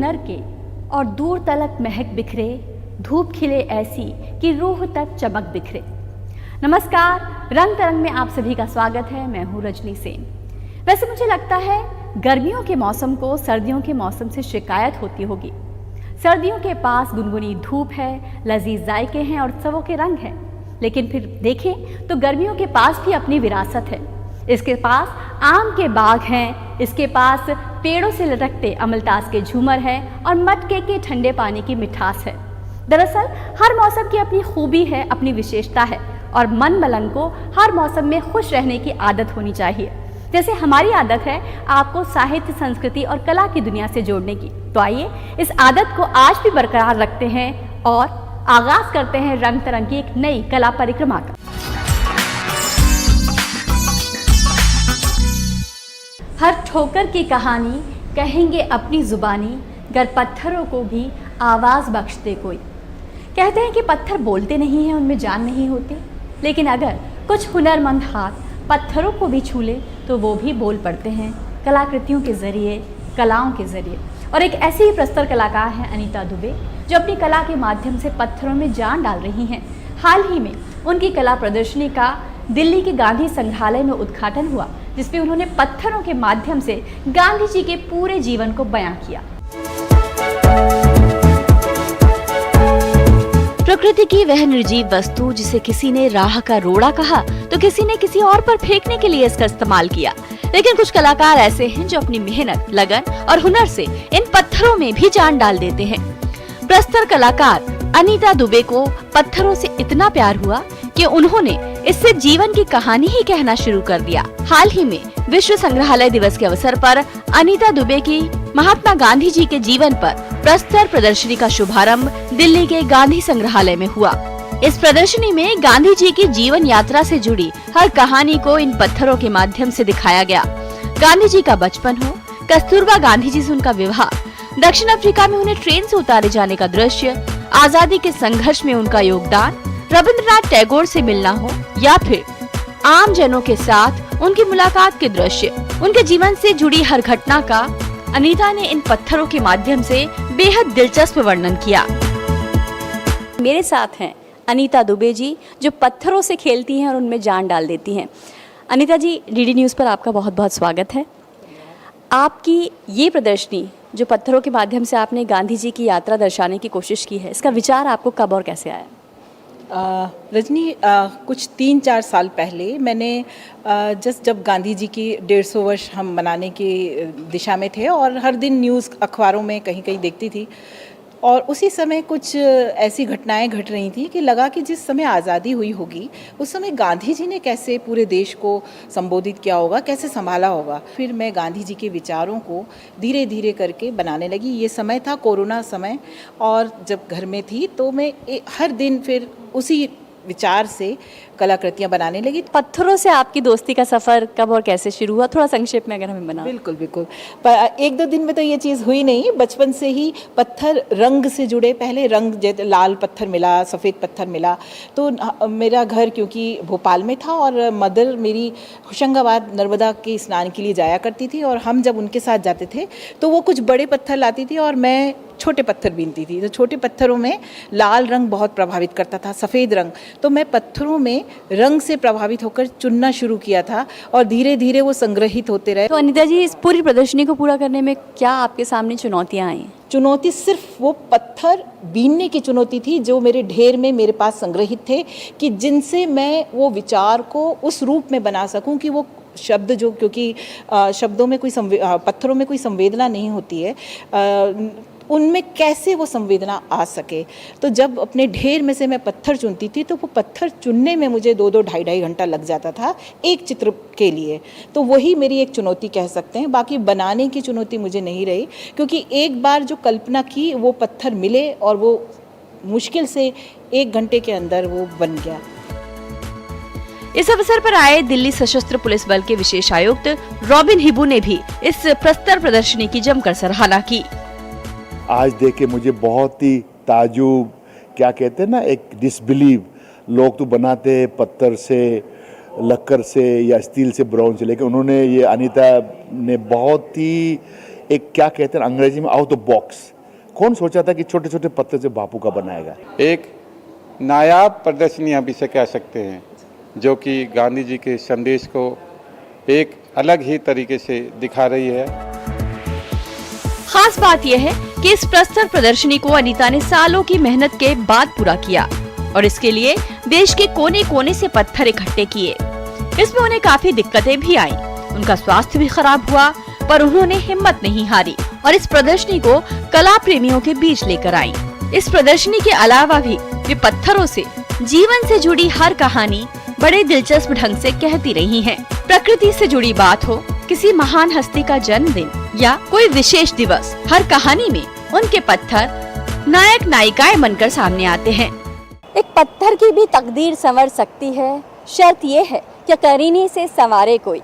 हुनर के और दूर तलक महक बिखरे, धूप खिले ऐसी कि रूह तक चमक बिखरे। नमस्कार, रंग तरंग में आप सभी का स्वागत है। मैं हूँ रजनी सेन। वैसे मुझे लगता है गर्मियों के मौसम को सर्दियों के मौसम से शिकायत होती होगी। सर्दियों के पास गुनगुनी धूप है, लजीज जायके हैं और उत्सवों के रंग हैं। लेकिन फिर देखें तो गर्मियों के पास भी अपनी विरासत है। इसके पास आम के बाग हैं, इसके पास पेड़ों से लटकते अमलतास के झूमर हैं और मटके के ठंडे पानी की मिठास है। दरअसल हर मौसम की अपनी खूबी है, अपनी विशेषता है और मन मलंग को हर मौसम में खुश रहने की आदत होनी चाहिए। जैसे हमारी आदत है आपको साहित्य, संस्कृति और कला की दुनिया से जोड़ने की। तो आइए इस आदत को आज भी बरकरार रखते हैं और आगाज करते हैं रंग तरंग की एक नई कला परिक्रमा का। हर ठोकर की कहानी कहेंगे अपनी जुबानी, गर पत्थरों को भी आवाज बख्शते कोई। कहते हैं कि पत्थर बोलते नहीं हैं, उनमें जान नहीं होती, लेकिन अगर कुछ हुनरमंद हाथ पत्थरों को भी छू ले तो वो भी बोल पड़ते हैं कलाकृतियों के जरिए, कलाओं के जरिए। और एक ऐसी ही प्रस्तर कलाकार हैं अनीता दुबे, जो अपनी कला के माध्यम से पत्थरों में जान डाल रही हैं। हाल ही में उनकी कला प्रदर्शनी का दिल्ली के गांधी संग्रहालय में उद्घाटन हुआ, जिसमें उन्होंने पत्थरों के माध्यम से गांधी जी के पूरे जीवन को बयां किया। प्रकृति की वह निर्जीव वस्तु जिसे किसी ने राह का रोड़ा कहा तो किसी ने किसी और पर फेंकने के लिए इसका इस्तेमाल किया। लेकिन कुछ कलाकार ऐसे हैं जो अपनी मेहनत, लगन और हुनर से इन पत्थरों में भी जान डाल देते हैं। प्रस्तर कलाकार अनीता दुबे को पत्थरों से इतना प्यार हुआ कि उन्होंने इससे जीवन की कहानी ही कहना शुरू कर दिया। हाल ही में विश्व संग्रहालय दिवस के अवसर पर अनीता दुबे की महात्मा गांधी जी के जीवन पर प्रस्तर प्रदर्शनी का शुभारंभ दिल्ली के गांधी संग्रहालय में हुआ। इस प्रदर्शनी में गांधी जी की जीवन यात्रा से जुड़ी हर कहानी को इन पत्थरों के माध्यम से दिखाया गया। गांधी जी का बचपन हो, कस्तूरबा गांधी जी से उनका विवाह, दक्षिण अफ्रीका में उन्हें ट्रेन से उतारे जाने का दृश्य, आजादी के संघर्ष में उनका योगदान, रविंद्रनाथ टैगोर से मिलना हो या फिर आम जनों के साथ उनकी मुलाकात के दृश्य, उनके जीवन से जुड़ी हर घटना का अनीता ने इन पत्थरों के माध्यम से बेहद दिलचस्प वर्णन किया। मेरे साथ हैं अनीता दुबे जी, जो पत्थरों से खेलती हैं और उनमें जान डाल देती हैं। अनीता जी, डीडी न्यूज़ पर आपका बहुत बहुत स्वागत है। आपकी ये प्रदर्शनी जो पत्थरों के माध्यम से आपने गांधी जी की यात्रा दर्शाने की कोशिश की है, इसका विचार आपको कब और कैसे आया? रजनी, कुछ 3-4 साल पहले मैंने जब गांधी जी की 150 वर्ष हम मनाने की दिशा में थे और हर दिन न्यूज़ अखबारों में कहीं कहीं देखती थी, और उसी समय कुछ ऐसी घटनाएं घट रही थी कि लगा कि जिस समय आज़ादी हुई होगी उस समय गांधी जी ने कैसे पूरे देश को संबोधित किया होगा, कैसे संभाला होगा। फिर मैं गांधी जी के विचारों को धीरे धीरे करके बनाने लगी। ये समय था कोरोना समय, और जब घर में थी तो मैं हर दिन फिर उसी विचार से कलाकृतियाँ बनाने लगी। पत्थरों से आपकी दोस्ती का सफ़र कब और कैसे शुरू हुआ, थोड़ा संक्षेप में अगर हमें बना। बिल्कुल बिल्कुल, पर 1-2 दिन में तो ये चीज़ हुई नहीं। बचपन से ही पत्थर रंग से जुड़े, पहले रंग जैसे लाल पत्थर मिला, सफ़ेद पत्थर मिला। तो मेरा घर क्योंकि भोपाल में था और मदर मेरी होशंगाबाद नर्मदा के स्नान के लिए जाया करती थी, और हम जब उनके साथ जाते थे तो वो कुछ बड़े पत्थर लाती थी और मैं छोटे पत्थर बीनती थी। तो छोटे पत्थरों में लाल रंग बहुत प्रभावित करता था, सफ़ेद रंग। तो मैं पत्थरों में रंग से प्रभावित होकर चुनना शुरू किया था और धीरे धीरे वो संग्रहित होते रहे। तो अनीता जी, इस पूरी प्रदर्शनी को पूरा करने में क्या आपके सामने चुनौतियाँ आई? चुनौती सिर्फ वो पत्थर बीनने की चुनौती थी जो मेरे ढेर में मेरे पास संग्रहित थे, कि जिनसे मैं वो विचार को उस रूप में बना सकूं कि वो शब्द जो, क्योंकि शब्दों में कोई पत्थरों में कोई संवेदना नहीं होती है, उनमें कैसे वो संवेदना आ सके। तो जब अपने ढेर में से मैं पत्थर चुनती थी तो वो पत्थर चुनने में मुझे 2-2 ढाई घंटा लग जाता था एक चित्र के लिए। तो वही मेरी एक चुनौती कह सकते हैं। बाकी बनाने की चुनौती मुझे नहीं रही, क्योंकि एक बार जो कल्पना की वो पत्थर मिले और वो मुश्किल से 1 घंटे के अंदर वो बन गया। इस अवसर पर आए दिल्ली सशस्त्र पुलिस बल के विशेष आयुक्त रॉबिन हिबू ने भी इस प्रस्तर प्रदर्शनी की जमकर सराहना की। आज देख के मुझे बहुत ही ताजुब, क्या कहते हैं ना, एक डिसबिलीव। लोग तो बनाते हैं पत्थर से, लक्कर से या स्टील से, ब्राउन से, लेकिन उन्होंने ये अनीता ने बहुत ही एक क्या कहते हैं अंग्रेजी में आउट ऑफ बॉक्स। कौन सोचा था कि छोटे छोटे पत्थर से बापू का बनाएगा। एक नायाब प्रदर्शनी आप इसे कह सकते हैं, जो कि गांधी जी के संदेश को एक अलग ही तरीके से दिखा रही है। खास बात यह है कि इस प्रस्तर प्रदर्शनी को अनीता ने सालों की मेहनत के बाद पूरा किया और इसके लिए देश के कोने कोने से पत्थर इकट्ठे किए। इसमें उन्हें काफी दिक्कतें भी आईं, उनका स्वास्थ्य भी खराब हुआ, पर उन्होंने हिम्मत नहीं हारी और इस प्रदर्शनी को कला प्रेमियों के बीच लेकर आई। इस प्रदर्शनी के अलावा भी वे पत्थरों से जीवन से जुड़ी हर कहानी बड़े दिलचस्प ढंग से कहती रही हैं। प्रकृति से जुड़ी बात हो, किसी महान हस्ती का जन्मदिन या कोई विशेष दिवस, हर कहानी में उनके पत्थर नायक नायिकाएं बनकर सामने आते हैं। एक पत्थर की भी तकदीर संवर सकती है, शर्त ये है कि करीने से संवारे कोई।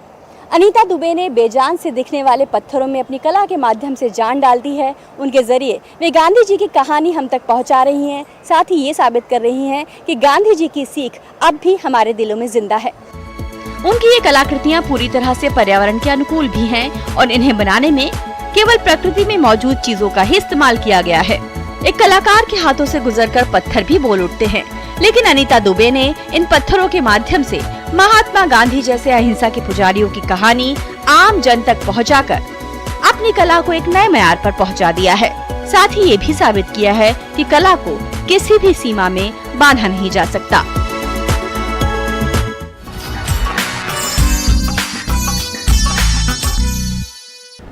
अनीता दुबे ने बेजान से दिखने वाले पत्थरों में अपनी कला के माध्यम से जान डाल दी है। उनके जरिए वे गांधी जी की कहानी हम तक पहुंचा रही हैं, साथ ही ये साबित कर रही हैं कि गांधी जी की सीख अब भी हमारे दिलों में जिंदा है। उनकी ये कलाकृतियाँ पूरी तरह से पर्यावरण के अनुकूल भी हैं और इन्हें बनाने में केवल प्रकृति में मौजूद चीजों का ही इस्तेमाल किया गया है। एक कलाकार के हाथों से गुजरकर पत्थर भी बोल उठते हैं, लेकिन अनीता दुबे ने इन पत्थरों के माध्यम से महात्मा गांधी जैसे अहिंसा के पुजारियों की कहानी आम जन तक पहुंचाकर अपनी कला को एक नए म्यार पर पहुंचा दिया है। साथ ही ये भी साबित किया है कि कला को किसी भी सीमा में बांधा नहीं जा सकता।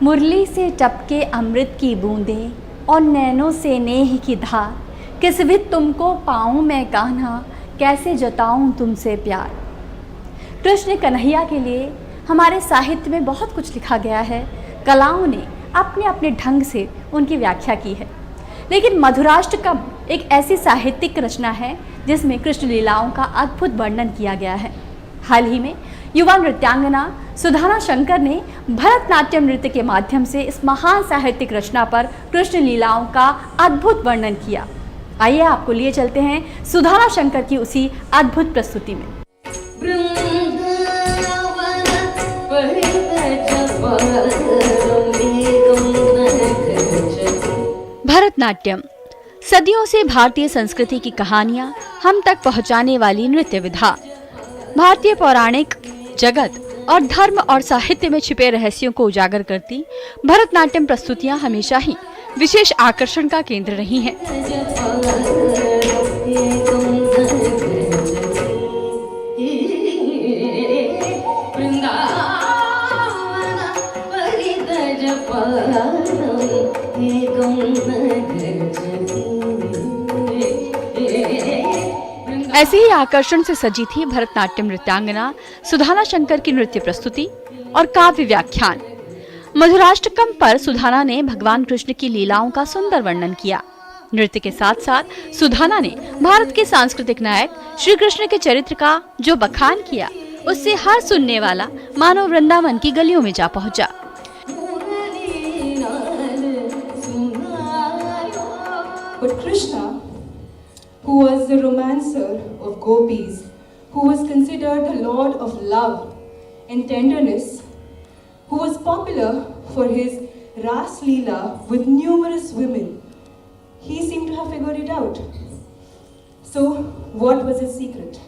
मुरली से टपके अमृत की बूंदें और नैनों से नेह की धार, किस विध तुमको पाऊं मैं कान्हा, कैसे जताऊं तुमसे प्यार। कृष्ण कन्हैया के लिए हमारे साहित्य में बहुत कुछ लिखा गया है। कलाओं ने अपने अपने ढंग से उनकी व्याख्या की है, लेकिन मधुराष्टकम एक ऐसी साहित्यिक रचना है जिसमें कृष्ण लीलाओं का अद्भुत वर्णन किया गया है। हाल ही में युवा नृत्यांगना सुधाना शंकर ने भरतनाट्यम नृत्य के माध्यम से इस महान साहित्यिक रचना पर कृष्ण लीलाओं का अद्भुत वर्णन किया। आइए आपको लिए चलते हैं सुधाना शंकर की उसी अद्भुत प्रस्तुति में। भरतनाट्यम सदियों से भारतीय संस्कृति की कहानियां हम तक पहुंचाने वाली नृत्य विधा। भारतीय पौराणिक जगत और धर्म और साहित्य में छिपे रहस्यों को उजागर करती भरतनाट्यम प्रस्तुतियां हमेशा ही विशेष आकर्षण का केंद्र रही हैं। ऐसे ही आकर्षण से सजी थी भरतनाट्यम नृत्यांगना सुधाना शंकर की नृत्य प्रस्तुति और काव्य व्याख्यान। मधुराष्टकम पर सुधाना ने भगवान कृष्ण की लीलाओं का सुंदर वर्णन किया। नृत्य के साथ साथ सुधाना ने भारत के सांस्कृतिक नायक श्री कृष्ण के चरित्र का जो बखान किया, उससे हर सुनने वाला मानो वृंदावन की गलियों में जा पहुंचा। But Krishna, who was the romancer of gopis, who was considered the lord of love and tenderness, who was popular for his Ras Leela with numerous women, he seemed to have figured it out. So, what was his secret?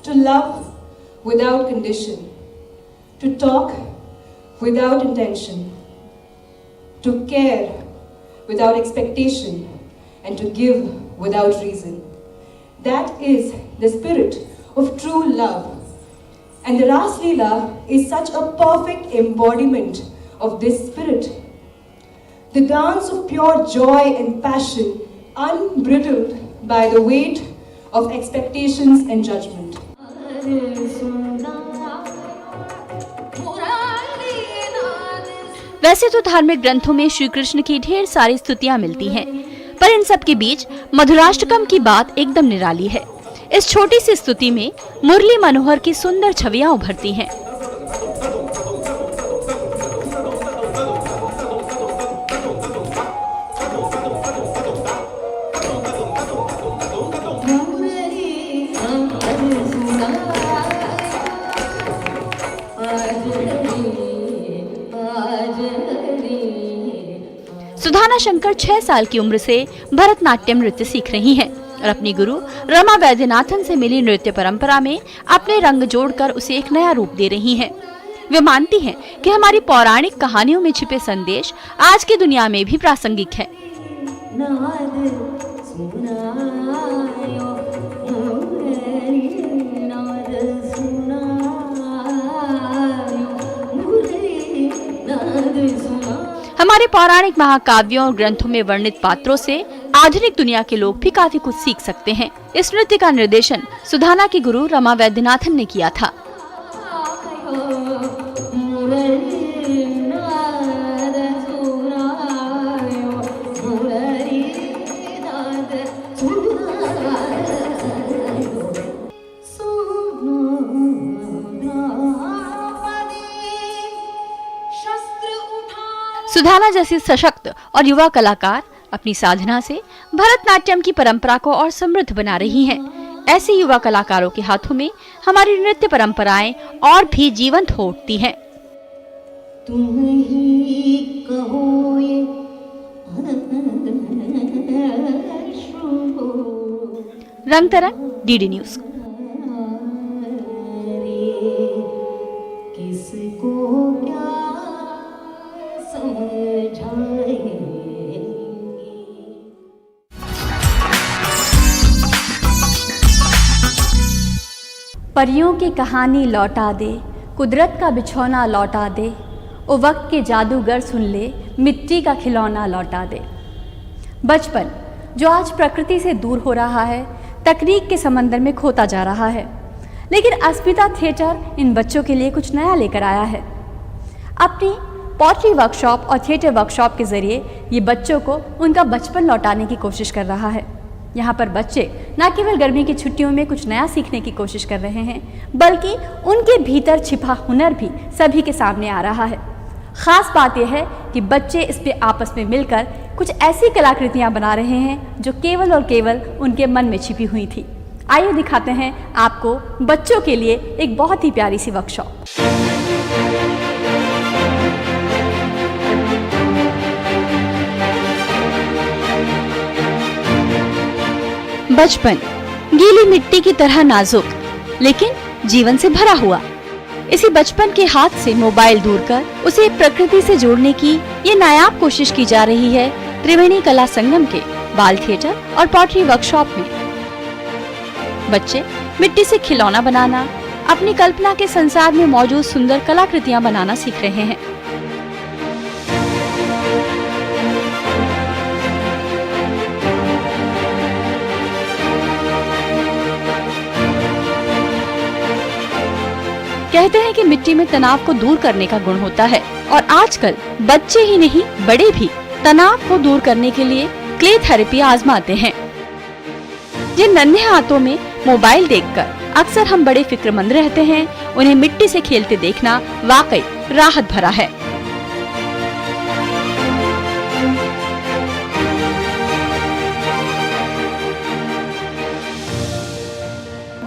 To love without condition, to talk without intention, to care without expectation, and to give without reason. That is the spirit of true love. And the Ras Leela is such a perfect embodiment of this spirit. The dance of pure joy and passion, unbridled by the weight of expectations and judgment. वैसे तो धार्मिक ग्रंथों में श्री कृष्ण की ढेर सारी स्तुतियां मिलती हैं, पर इन सब के बीच मधुराष्टकम की बात एकदम निराली है। इस छोटी सी स्तुति में मुरली मनोहर की सुंदर छवियां उभरती हैं। सुधाना शंकर 6 साल की उम्र से भरतनाट्यम नृत्य सीख रही हैं और अपनी गुरु रमा वैद्यनाथन से मिली नृत्य परंपरा में अपने रंग जोड़कर उसे एक नया रूप दे रही हैं। वे मानती हैं कि हमारी पौराणिक कहानियों में छिपे संदेश आज की दुनिया में भी प्रासंगिक है। हमारे पौराणिक महाकाव्यों और ग्रंथों में वर्णित पात्रों से आधुनिक दुनिया के लोग भी काफी कुछ सीख सकते हैं। इस नृत्य का निर्देशन सुधाना की गुरु रमा वैद्यनाथन ने किया था। सुधाना जैसी सशक्त और युवा कलाकार अपनी साधना से भरतनाट्यम की परंपरा को और समृद्ध बना रही हैं। ऐसे युवा कलाकारों के हाथों में हमारी नृत्य परंपराएं और भी जीवंत हो उठती हैं। तुम ही कहो ये रंग तरंग डीडी न्यूज़। किसको क्या समझाएंगे। परियों की कहानी लौटा दे, कुदरत का बिछौना लौटा दे, ओ वक्त के जादूगर सुन ले, मिट्टी का खिलौना लौटा दे। बचपन जो आज प्रकृति से दूर हो रहा है, तकनीक के समंदर में खोता जा रहा है, लेकिन अस्मिता थिएटर इन बच्चों के लिए कुछ नया लेकर आया है। अपनी पॉटरी वर्कशॉप और थिएटर वर्कशॉप के ज़रिए ये बच्चों को उनका बचपन लौटाने की कोशिश कर रहा है। यहाँ पर बच्चे न केवल गर्मी की छुट्टियों में कुछ नया सीखने की कोशिश कर रहे हैं, बल्कि उनके भीतर छिपा हुनर भी सभी के सामने आ रहा है। ख़ास बात यह है कि बच्चे इस पे आपस में मिलकर कुछ ऐसी कलाकृतियाँ बना रहे हैं जो केवल और केवल उनके मन में छिपी हुई थी। आइए दिखाते हैं आपको बच्चों के लिए एक बहुत ही प्यारी सी वर्कशॉप। बचपन गीली मिट्टी की तरह नाजुक लेकिन जीवन से भरा हुआ। इसी बचपन के हाथ से मोबाइल दूर कर उसे प्रकृति से जोड़ने की ये नायाब कोशिश की जा रही है त्रिवेणी कला संगम के बाल थिएटर और पॉटरी वर्कशॉप में। बच्चे मिट्टी से खिलौना बनाना, अपनी कल्पना के संसार में मौजूद सुंदर कलाकृतियां बनाना सीख रहे हैं। कहते हैं कि मिट्टी में तनाव को दूर करने का गुण होता है और आजकल बच्चे ही नहीं बड़े भी तनाव को दूर करने के लिए क्ले थेरेपी आजमाते हैं। जिन नन्हे हाथों में मोबाइल देखकर अक्सर हम बड़े फिक्रमंद रहते हैं, उन्हें मिट्टी से खेलते देखना वाकई राहत भरा है।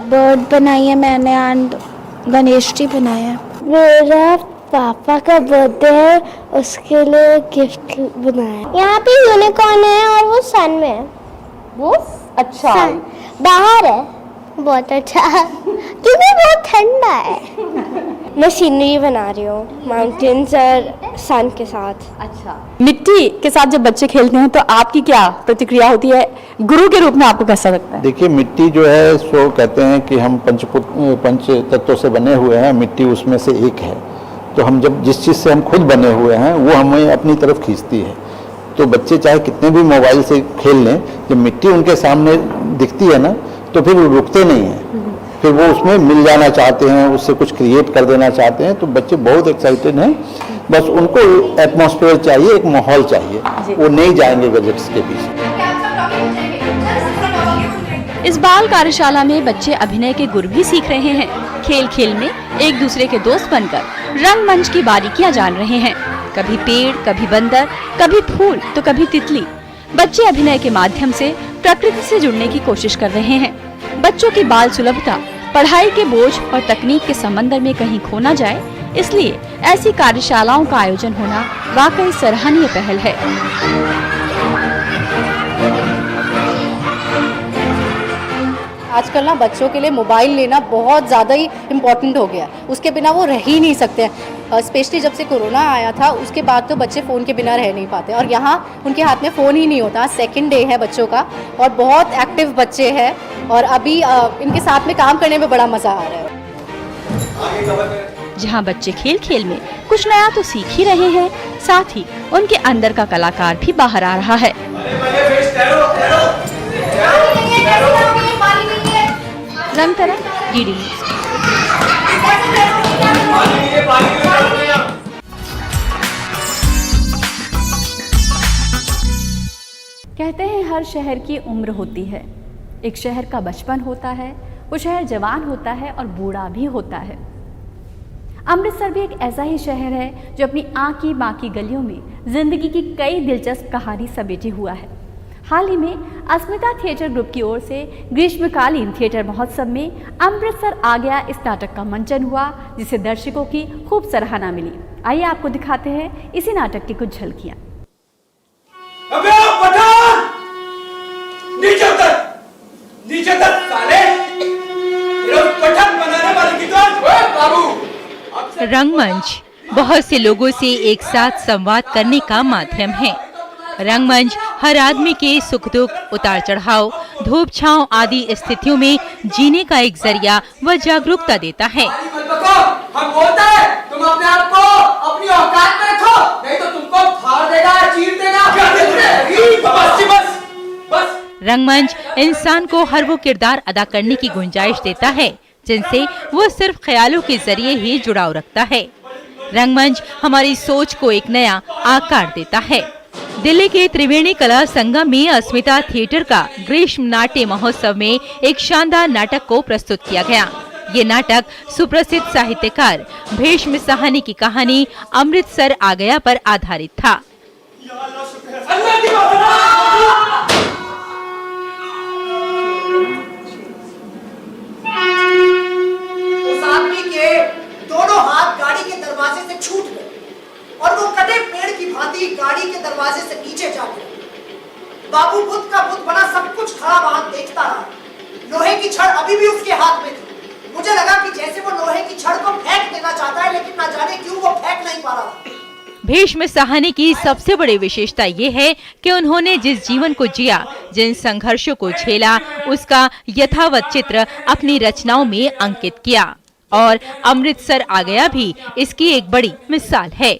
बर्ड बनाई है मैंने एंड गणेश जी बनाया है। मेरा पापा का बर्थडे है, उसके लिए गिफ्ट बनाया। यहाँ पे यूनिकॉर्न है और वो सन में है। वो अच्छा बाहर है, बहुत अच्छा क्योंकि बहुत ठंडा है। मैं सीनरी बना रही हूँ माउंटेन्स और सन के साथ। अच्छा, मिट्टी के साथ जब बच्चे खेलते हैं तो आपकी क्या प्रतिक्रिया होती है? गुरु के रूप में आपको कैसा लगता है? देखिए, मिट्टी जो है सो कहते हैं कि हम पंच तत्वों से बने हुए हैं, मिट्टी उसमें से एक है। तो हम जब जिस चीज़ से हम खुद बने हुए हैं वो हमें अपनी तरफ खींचती है। तो बच्चे चाहे कितने भी मोबाइल से खेल लें, जब मिट्टी उनके सामने दिखती है ना तो फिर वो रुकते नहीं हैं, फिर वो उसमें मिल जाना चाहते हैं, उससे कुछ क्रिएट कर देना चाहते हैं। तो बच्चे बहुत एक्साइटेड हैं, बस उनको एटमॉस्फेयर चाहिए, एक माहौल चाहिए, वो नहीं जाएंगे गैजेट्स के पीछे। इस बाल कार्यशाला में बच्चे अभिनय के गुर भी सीख रहे हैं। खेल खेल में एक दूसरे के दोस्त बनकर रंगमंच की बारीकियां जान रहे हैं। कभी पेड़, कभी बंदर, कभी फूल तो कभी तितली। बच्चे अभिनय के माध्यम से प्रकृति से जुड़ने की कोशिश कर रहे हैं। बच्चों की बाल सुलभता पढ़ाई के बोझ और तकनीक के समंदर में कहीं खो न जाए, इसलिए ऐसी कार्यशालाओं का आयोजन होना वाकई सराहनीय पहल है। आजकल ना बच्चों के लिए मोबाइल लेना बहुत ज़्यादा ही इम्पॉर्टेंट हो गया, उसके बिना वो रह ही नहीं सकते। स्पेशली जब से कोरोना आया था उसके बाद तो बच्चे फ़ोन के बिना रह नहीं पाते, और यहाँ उनके हाथ में फ़ोन ही नहीं होता। सेकंड डे है बच्चों का और बहुत एक्टिव बच्चे हैं, और अभी इनके साथ में काम करने में बड़ा मज़ा आ रहा है। जहाँ बच्चे खेल खेल में कुछ नया तो सीख ही रहे हैं, साथ ही उनके अंदर का कलाकार भी बाहर आ रहा है। रंग तरंग DD न्यूज़। कहते हैं हर शहर की उम्र होती है, एक शहर का बचपन होता है, वो शहर जवान होता है और बूढ़ा भी होता है। अमृतसर भी एक ऐसा ही शहर है जो अपनी आँकी बाकी गलियों में जिंदगी की कई दिलचस्प कहानी समेटे हुआ है। हाल ही में अस्मिता थिएटर ग्रुप की ओर से ग्रीष्मकालीन थिएटर महोत्सव में अमृतसर आ गया इस नाटक का मंचन हुआ, जिसे दर्शकों की खूब सराहना मिली। आइए आपको दिखाते हैं इसी नाटक की कुछ झलकियां। अबे पठान! नीचे उतर! नीचे उतर साले! तेरा पठान बनाने वाले की तो बाबू! रंगमंच बहुत से लोगों से एक साथ संवाद करने का माध्यम है। रंगमंच हर आदमी के सुख दुख, उतार चढ़ाव, धूप छांव आदि स्थितियों में जीने का एक जरिया व जागरूकता देता है। हम बोलते हैं, तुम अपने आप को अपनी औकात में रखो, नहीं तो तुमको फाड़ देगा, चीर देगा। बस। रंगमंच इंसान को हर वो किरदार अदा करने की गुंजाइश देता है जिनसे वो सिर्फ ख्यालों के जरिए ही जुड़ाव रखता है। रंगमंच हमारी सोच को एक नया आकार देता है। दिल्ली के त्रिवेणी कला संगम में अस्मिता थिएटर का ग्रीष्म नाट्य महोत्सव में एक शानदार नाटक को प्रस्तुत किया गया। ये नाटक सुप्रसिद्ध साहित्यकार भीष्म साहनी की कहानी अमृतसर आ गया पर आधारित था। उस आदमी के दोनों हाथ गाड़ी के दरवाजे से छूट गए और वो कटे पेड़ की भांति गाड़ी के दरवाजे से नीचे जा गिरे। बाबू बुद्ध का बुद्ध बना सब कुछ खड़ा वहां देखता रहा। लोहे की छड़ अभी भी उसके हाथ में थी। मुझे लगा कि जैसे वो लोहे की छड़ को फेंक देना चाहता है, लेकिन ना जाने क्यों वो फेंक नहीं पा रहा। भीष्म साहनी की सबसे बड़ी विशेषता ये है कि उन्होंने जिस जीवन को जिया, जिन संघर्षों को झेला, उसका यथावत चित्र अपनी रचनाओं में अंकित किया। और अमृतसर आ गया भी इसकी एक बड़ी मिसाल है।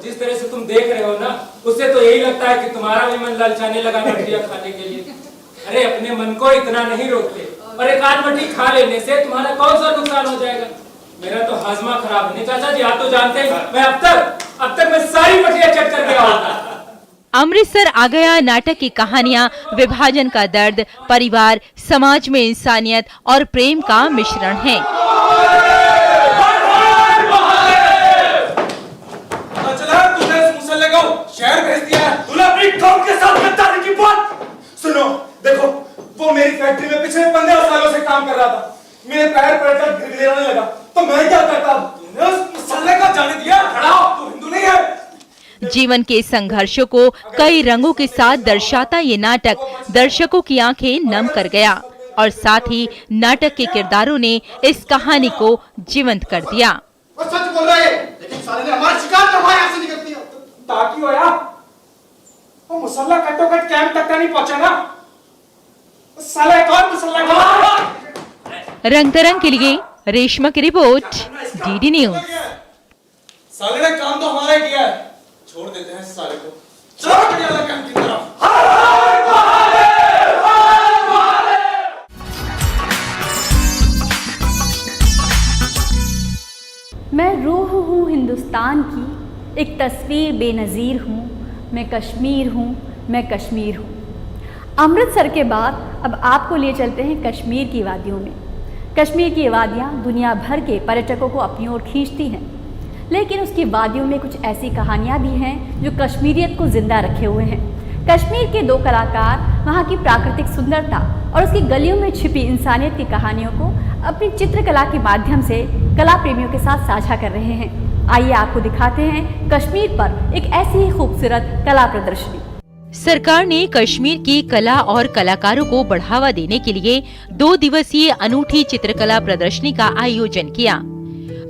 जिस तरह से तुम देख रहे हो ना, उससे तो यही लगता है कि तुम्हारा भी मन ललचाने लगा मटिया खाने के लिए। अरे अपने मन को इतना नहीं रोकते, और एक आध मट्टी खा लेने से तुम्हारा कौन सा नुकसान हो जाएगा। मेरा तो हाजमा खराब है चाचा जी, आप तो जानते हैं मैं अब तक मैं सारी मटिया चट कर गया होता। अमृतसर आ गया नाटक की कहानियां विभाजन का दर्द, परिवार, समाज में इंसानियत और प्रेम का मिश्रण है। शहर भेज दिया है। तूने अपनी कौम के साथ गद्दारी की बात सुनो। देखो वो मेरी फैक्ट्री में पिछले 15 सालों से काम कर रहा था। मेरे पैर पड़कर गिड़गिड़ाने लगा तो मैं क्या करता? तूने उस मसल्ले को जाने दिया? खड़ा हो, तू हिंदू नहीं है। जीवन के संघर्षों को कई रंगों के साथ दर्शाता ये नाटक दर्शकों की आंखें नम कर गया, और साथ ही नाटक के किरदारों ने इस कहानी को जीवंत कर दिया। सच बोल रहे हैं, लेकिन साले ने हमारा शिकार करवाया, ऐसे निकल दिया। ताकि होया वो मुसल्ला कटो कट कैंप तक नहीं पहुंचा ना, साला एक और मुसल्ला। रंग तरंग के लिए रेशमा की रिपोर्ट, DD न्यूज। साले ने काम तो हमारा ही किया है, छोड़ देते हैं साले को। चलो पटियाला कैंप की तरफ। मैं रूह हूँ हिंदुस्तान की, एक तस्वीर बेनज़ीर हूँ, मैं कश्मीर हूँ, मैं कश्मीर हूँ। अमृतसर के बाद अब आपको लिए चलते हैं कश्मीर की वादियों में। कश्मीर की वादियाँ दुनिया भर के पर्यटकों को अपनी ओर खींचती हैं, लेकिन उसकी वादियों में कुछ ऐसी कहानियाँ भी हैं जो कश्मीरियत को जिंदा रखे हुए हैं। कश्मीर के दो कलाकार वहाँ की प्राकृतिक सुंदरता और उसकी गलियों में छिपी इंसानियत की कहानियों को अपनी चित्रकला के माध्यम से कला प्रेमियों के साथ साझा कर रहे हैं। आइए आपको दिखाते हैं कश्मीर पर एक ऐसी ही खूबसूरत कला प्रदर्शनी। सरकार ने कश्मीर की कला और कलाकारों को बढ़ावा देने के लिए 2 दिवसीय अनूठी चित्रकला प्रदर्शनी का आयोजन किया।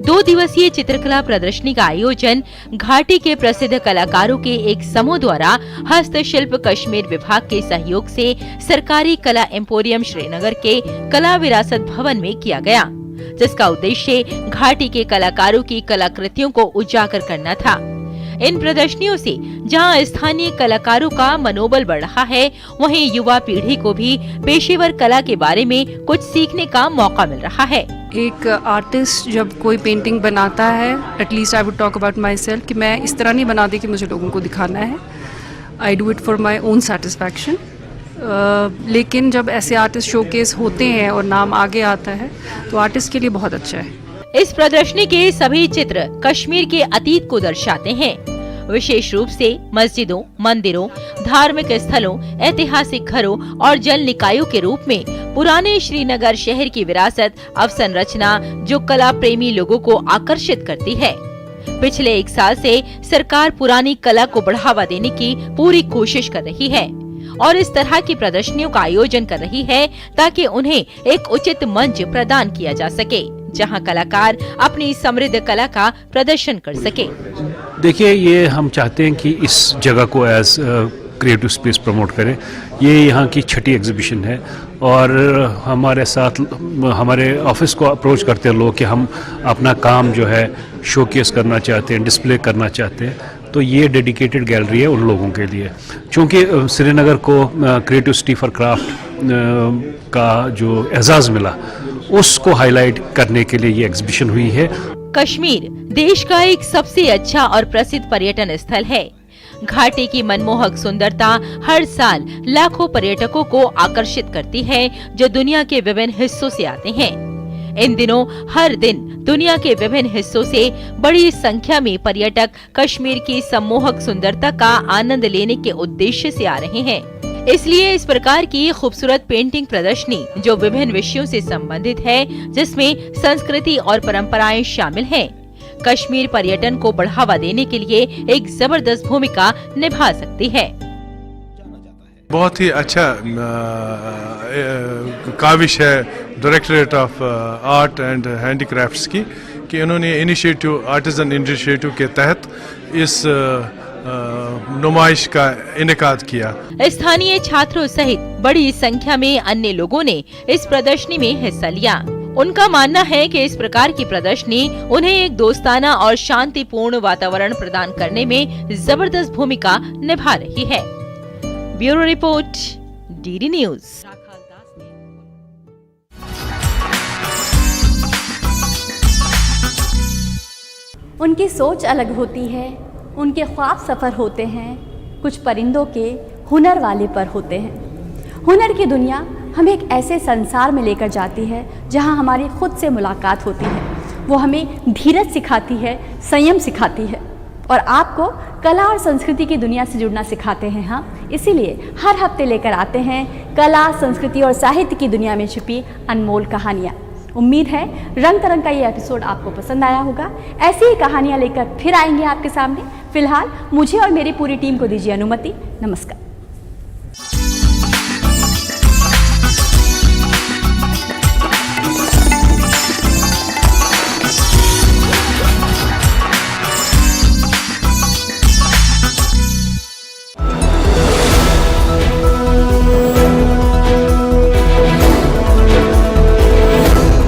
2 दिवसीय चित्रकला प्रदर्शनी का आयोजन घाटी के प्रसिद्ध कलाकारों के एक समूह द्वारा हस्तशिल्प कश्मीर विभाग के सहयोग से सरकारी कला एम्पोरियम श्रीनगर के कला विरासत भवन में किया गया, जिसका उद्देश्य घाटी के कलाकारों की कलाकृतियों को उजागर करना था। इन प्रदर्शनियों से जहां स्थानीय कलाकारों का मनोबल बढ़ रहा है, वहीं युवा पीढ़ी को भी पेशेवर कला के बारे में कुछ सीखने का मौका मिल रहा है। एक आर्टिस्ट जब कोई पेंटिंग बनाता है, at least I would talk about my self, कि मैं इस तरह नहीं बनाती कि मुझे लोगों को दिखाना है। I do it for my own satisfaction. लेकिन जब ऐसे आर्टिस्ट शोकेस होते हैं और नाम आगे आता है तो आर्टिस्ट के लिए बहुत अच्छा है। इस प्रदर्शनी के सभी चित्र कश्मीर के अतीत को दर्शाते हैं, विशेष रूप से मस्जिदों, मंदिरों, धार्मिक स्थलों, ऐतिहासिक घरों और जल निकायों के रूप में पुराने श्रीनगर शहर की विरासत, अवसंरचना जो कला प्रेमी लोगों को आकर्षित करती है। पिछले 1 साल से सरकार पुरानी कला को बढ़ावा देने की पूरी कोशिश कर रही है और इस तरह की प्रदर्शनियों का आयोजन कर रही है ताकि उन्हें एक उचित मंच प्रदान किया जा सके, जहां कलाकार अपनी समृद्ध कला का प्रदर्शन कर सके। देखिए, ये हम चाहते हैं कि इस जगह को एज क्रिएटिव स्पेस प्रमोट करें। ये यहाँ की 6ठी एग्जीबिशन है और हमारे साथ हमारे ऑफिस को अप्रोच करते हैं लोग कि हम अपना काम जो है शोकेस करना चाहते हैं, डिस्प्ले करना चाहते हैं, तो ये डेडिकेटेड गैलरी है उन लोगों के लिए। क्योंकि श्रीनगर को क्रिएटिव सिटी फॉर क्राफ्ट का जो एजाज़ मिला, उसको हाईलाइट करने के लिए ये एग्जीबिशन हुई है। कश्मीर देश का एक सबसे अच्छा और प्रसिद्ध पर्यटन स्थल है। घाटी की मनमोहक सुंदरता हर साल लाखों पर्यटकों को आकर्षित करती है, जो दुनिया के विभिन्न हिस्सों से आते हैं। इन दिनों हर दिन दुनिया के विभिन्न हिस्सों से बड़ी संख्या में पर्यटक कश्मीर की सम्मोहक सुंदरता का आनंद लेने के उद्देश्य से आ रहे हैं। इसलिए इस प्रकार की खूबसूरत पेंटिंग प्रदर्शनी जो विभिन्न विषयों से संबंधित है, जिसमें संस्कृति और परंपराएं शामिल हैं, कश्मीर पर्यटन को बढ़ावा देने के लिए एक जबरदस्त भूमिका निभा सकती है। बहुत ही अच्छा काविश है directorate of art and handicrafts की कि उन्होंने इनिशिएटिव आर्टिजन इनिशिएटिव के तहत इस नुमाइश का इनेकाद किया। स्थानीय छात्रों सहित बड़ी संख्या में अन्य लोगों ने इस प्रदर्शनी में हिस्सा लिया। उनका मानना है कि इस प्रकार की प्रदर्शनी उन्हें एक दोस्ताना और शांतिपूर्ण वातावरण प्रदान करने में जबरदस्त भूमिका निभा रही है। Bureau report, DD news. उनकी सोच अलग होती है, उनके ख्वाब सफ़र होते हैं, कुछ परिंदों के हुनर वाले पर होते हैं। हुनर की दुनिया हमें एक ऐसे संसार में लेकर जाती है जहां हमारी खुद से मुलाकात होती है। वो हमें धीरज सिखाती है, संयम सिखाती है और आपको कला और संस्कृति की दुनिया से जुड़ना सिखाते हैं। हाँ, इसीलिए हर हफ्ते लेकर आते हैं कला, संस्कृति और साहित्य की दुनिया में छुपी अनमोल कहानियाँ। उम्मीद है रंग तरंग का ये एपिसोड आपको पसंद आया होगा। ऐसी ही कहानियाँ लेकर फिर आएंगे आपके सामने। फिलहाल मुझे और मेरी पूरी टीम को दीजिए अनुमति। नमस्कार।